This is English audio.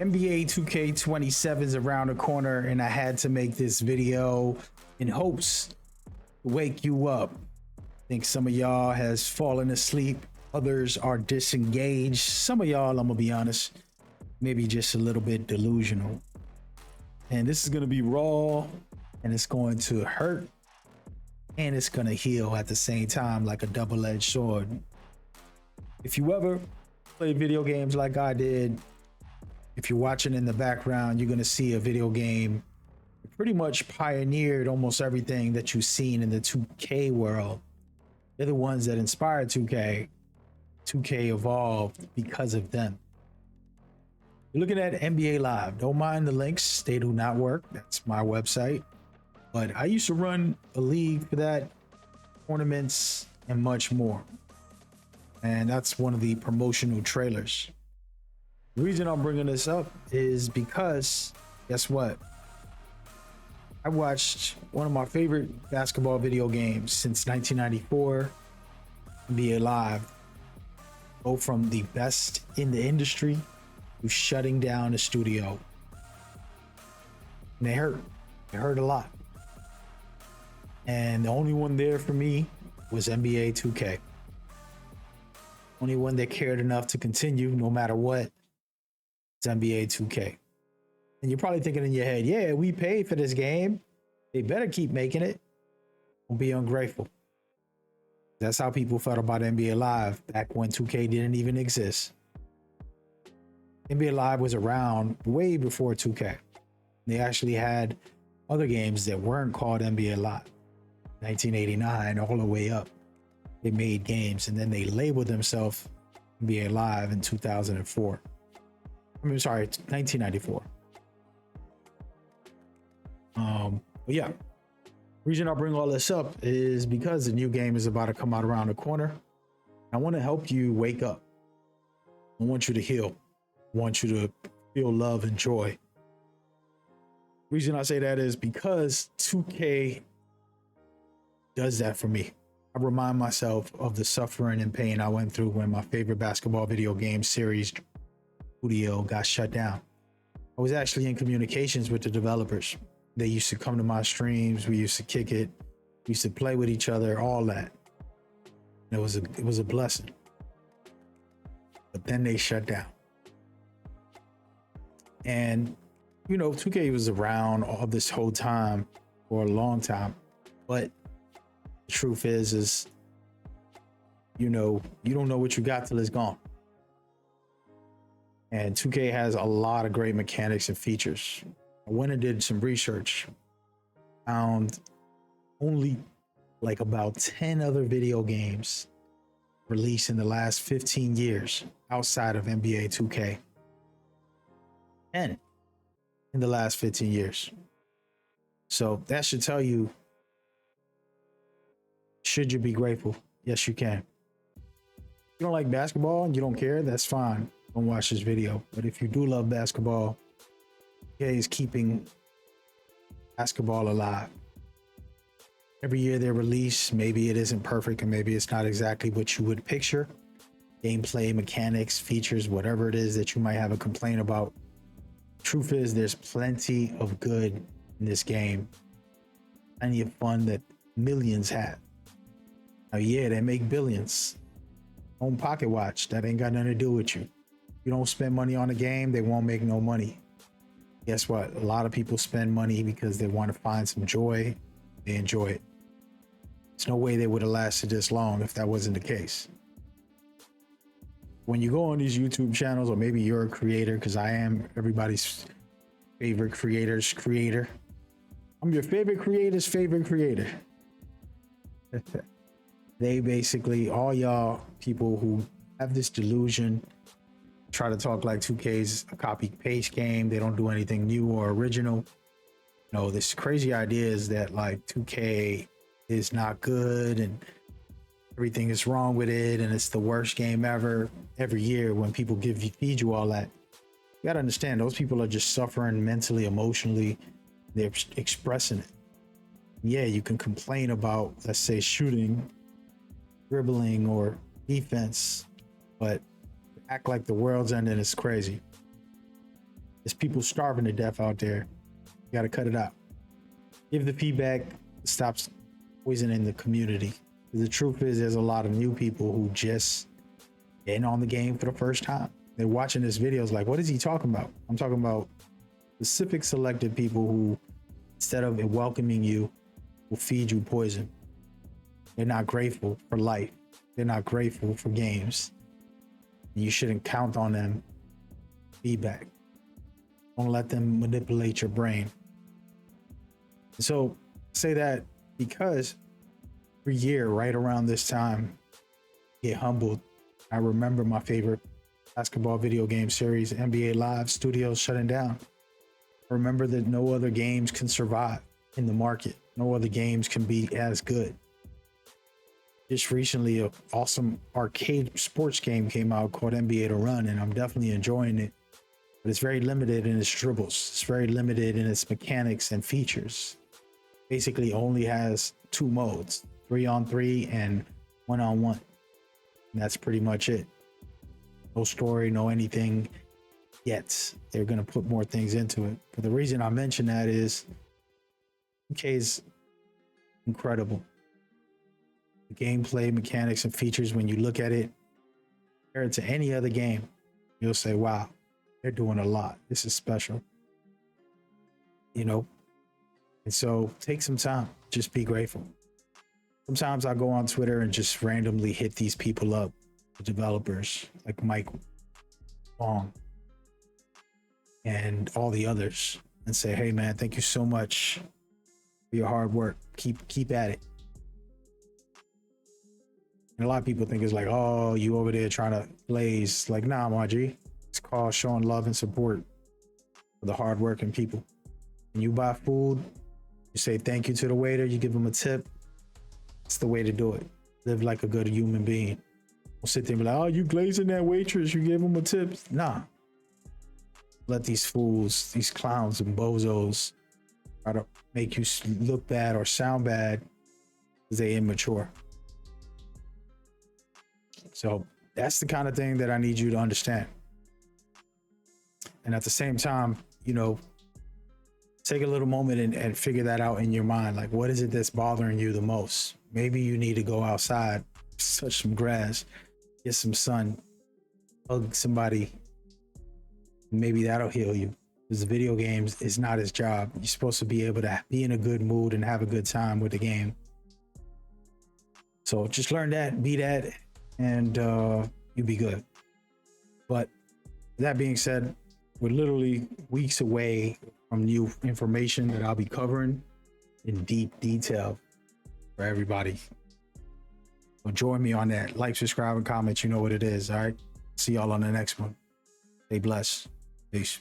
NBA 2K27 is around the corner, and I had to make this video in hopes to wake you up. I think some of y'all has fallen asleep, others are disengaged. Some of y'all, I'm gonna be honest, maybe just a little bit delusional. And this is gonna be raw, and it's going to hurt, and it's gonna heal at the same time like a double-edged sword. If you ever played video games like I did, if you're watching in the background, you're gonna see a video game that pretty much pioneered almost everything that you've seen in the 2K world. They're the ones that inspired 2K. 2K evolved because of them. You're looking at NBA Live. Don't mind the links, they do not work. That's my website. But I used to run a league for that, tournaments, and much more. And that's one of the promotional trailers. The reason I'm bringing this up is because, guess what? I watched one of my favorite basketball video games since 1994, NBA Live, go from the best in the industry to shutting down the studio. And it hurt. It hurt a lot. And the only one there for me was NBA 2K. Only one that cared enough to continue no matter what. It's NBA 2K. And you're probably thinking in your head, yeah, we paid for this game. They better keep making it. Don't be ungrateful. That's how people felt about NBA Live back when 2K didn't even exist. NBA Live was around way before 2K. They actually had other games that weren't called NBA Live. 1989 all the way up. They made games and then they labeled themselves NBA Live in 2004. I'm sorry, 1994. But yeah, reason I bring all this up is because the new game is about to come out around the corner. I want to help you wake up. I want you to heal. I want you to feel love and joy. Reason I say that is because 2K does that for me. I remind myself of the suffering and pain I went through when my favorite basketball video game series studio got shut down. I was actually in communications with the developers. They used to come to my streams. We used to kick it. We used to play with each other, all that. It was a blessing. But then they shut down. And, you know, 2K was around all this whole time for a long time. But the truth is, you know, you don't know what you got till it's gone. And 2K has a lot of great mechanics and features. I went and did some research, found only like about 10 other video games released in the last 15 years outside of NBA 2K. 10 in the last 15 years. So that should tell you, should you be grateful? Yes, you can. If you don't like basketball and you don't care, that's fine. Don't watch this video. But if you do love basketball, EA is keeping basketball alive. Every year they release, maybe it isn't perfect and maybe it's not exactly what you would picture. Gameplay, mechanics, features, whatever it is that you might have a complaint about. Truth is, there's plenty of good in this game. Plenty of fun that millions have. Now, yeah, they make billions. Own pocket watch, that ain't got nothing to do with you. You don't spend money on a game, they won't make no money. Guess what? A lot of people spend money because they want to find some joy. They enjoy it. There's no way they would have lasted this long if that wasn't the case. When you go on these YouTube channels, or maybe you're a creator, because I am everybody's favorite creator's creator. I'm your favorite creator's favorite creator. They basically, all y'all people who have this delusion, try to talk like 2K's a copy paste game. They don't do anything new or original. No, this crazy idea is that like 2K is not good and everything is wrong with it and it's the worst game ever. Every year when people feed you all that, you gotta understand those people are just suffering mentally, emotionally. They're expressing it. Yeah, you can complain about, let's say, shooting, dribbling, or defense, but act like the world's ending is crazy. There's people starving to death out there. You got to cut it out. Give the feedback. Stops poisoning the community. The truth is, there's a lot of new people who just getting on the game for the first time. They're watching this videos like, what is he talking about? I'm talking about specific selected people who, instead of welcoming you, will feed you poison. They're not grateful for life. They're not grateful for games. You shouldn't count on them. Feedback. Don't let them manipulate your brain. So say that because every year, right around this time, get humbled. I remember my favorite basketball video game series, NBA Live Studios, shutting down. I remember that no other games can survive in the market. No other games can be as good. Just recently, an awesome arcade sports game came out called NBA To Run, and I'm definitely enjoying it. But it's very limited in its dribbles. It's very limited in its mechanics and features. Basically only has 2 modes, 3-on-3 and 1-on-1. And that's pretty much it. No story, no anything yet. They're going to put more things into it. But the reason I mention that is 2K is incredible. The gameplay, mechanics, and features, when you look at it, compared to any other game, you'll say, wow, they're doing a lot. This is special. You know? And so take some time. Just be grateful. Sometimes I go on Twitter and just randomly hit these people up, the developers like Mike, WANG, and all the others, and say, hey man, thank you so much for your hard work. Keep at it. And a lot of people think it's like, oh, you over there trying to blaze. Like, nah, my G. It's called showing love and support for the hardworking people. When you buy food, you say thank you to the waiter, you give them a tip. It's the way to do it. Live like a good human being. Don't sit there and be like, oh, you glazing that waitress, you gave them a tip. Nah. Let these fools, these clowns and bozos try to make you look bad or sound bad because they're immature. So that's the kind of thing that I need you to understand. And at the same time, you know, take a little moment and figure that out in your mind. Like, what is it that's bothering you the most? Maybe you need to go outside, touch some grass, get some sun, hug somebody. Maybe that'll heal you. Because video games is not his job. You're supposed to be able to be in a good mood and have a good time with the game. So just learn that, be that, and you'll be good. But that being said, we're literally weeks away from new information that I'll be covering in deep detail for everybody. So join me on that. Like, subscribe, and comment. You know what it is. All right. See y'all on the next one. Stay blessed. Peace.